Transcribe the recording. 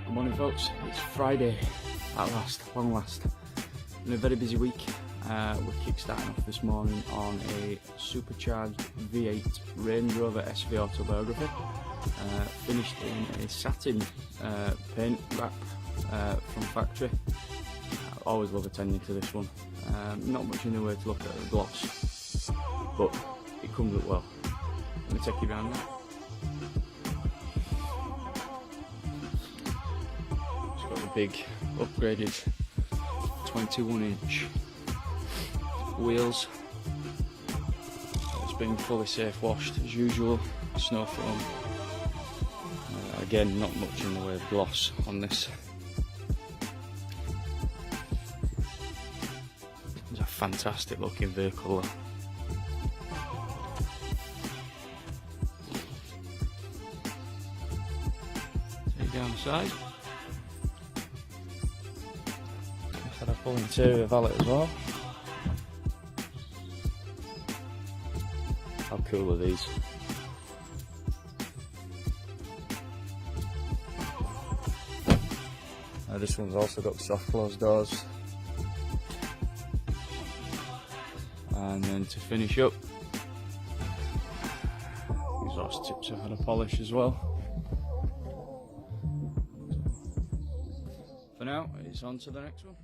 Good morning folks, it's Friday at last, long last. Been a very busy week. We're kick-starting off this morning on a supercharged V8 Range Rover SV Autobiography. Finished in a satin paint wrap from factory. I always love attending to this one. Not much in the way to look at the gloss, but it comes up well. Let me take you around now. It's got the big upgraded 21-inch wheels. It's been fully safe washed as usual. Snow foam. Again, not much in the way of gloss on this. It's a fantastic looking vehicle though. Take you down the side. I've had a full interior valet as well. How cool are these? This one's also got soft closed doors. And then to finish up, exhaust tips have had a polish as well. For now, it's on to the next one.